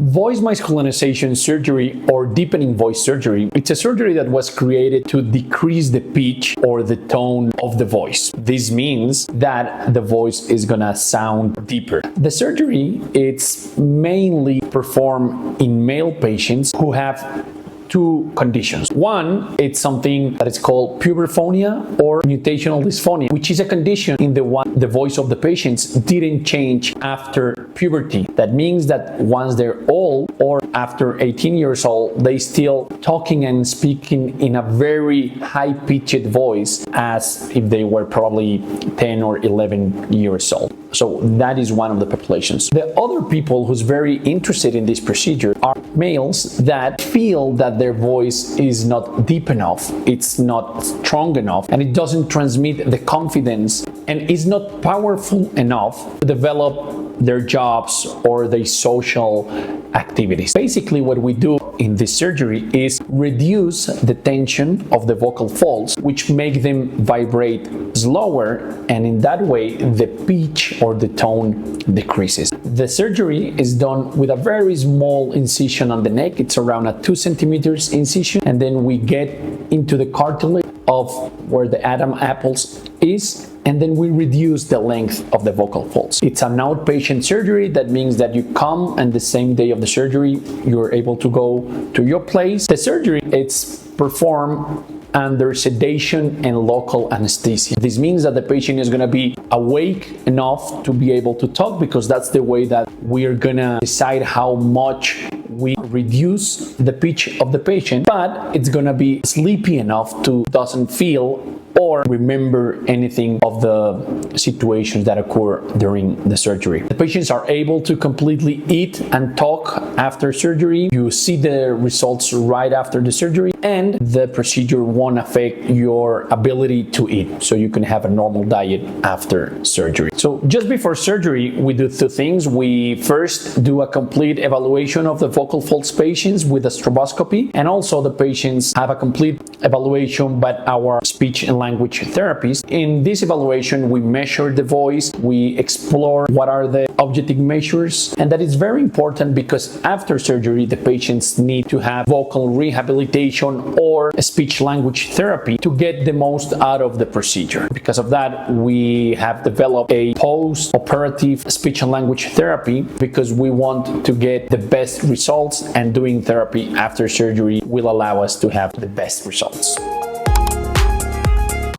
Voice masculinization surgery or deepening voice surgery, it's a surgery that was created to decrease the pitch or the tone of the voice. This means that the voice is gonna sound deeper. The surgery, it's mainly performed in male patients who have two conditions. One, it's something that is called puberphonia or mutational dysphonia, which is a condition in the one the voice of the patients didn't change after puberty. That means that once they're old or after 18 years old, they still talking and speaking in a very high-pitched voice as if they were probably 10 or 11 years old. So that is one of the populations. The other people who's very interested in this procedure are males that feel that their voice is not deep enough, it's not strong enough, and it doesn't transmit the confidence and is not powerful enough to develop their jobs or their social activities. Basically, what we do in this surgery is reduce the tension of the vocal folds, which make them vibrate slower, and in that way the pitch or the tone decreases. The surgery is done with a very small incision on the neck. It's around a 2 centimeters incision, and then we get into the cartilage of where the Adam apples is, and then we reduce the length of the vocal folds. It's an outpatient surgery. That means that you come and the same day of the surgery you're able to go to your place. The surgery, it's performed under sedation and local anesthesia. This means that the patient is going to be awake enough to be able to talk, because that's the way that we are going to decide how much we reduce the pitch of the patient, but it's going to be sleepy enough to doesn't feel or remember anything of the situations that occur during the surgery. The patients are able to completely eat and talk after surgery. You see the results right after the surgery, and the procedure won't affect your ability to eat, so you can have a normal diet after surgery. So just before surgery, we do two things. We first do a complete evaluation of the vocal folds patients with a stroboscopy, and also the patients have a complete evaluation by our speech and language therapists. In this evaluation, we measure the voice, we explore what are the objective measures, and that is very important because after surgery, the patients need to have vocal rehabilitation or speech language therapy to get the most out of the procedure. Because of that, we have developed a post-operative speech and language therapy because we want to get the best results, and doing therapy after surgery will allow us to have the best results.